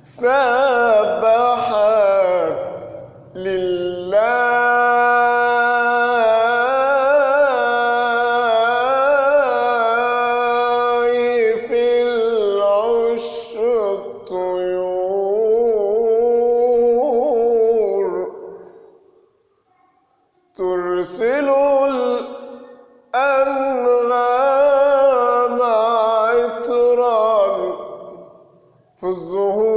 سبحت لله في العش الطيور ترسل الأنغام عطرا في الزهور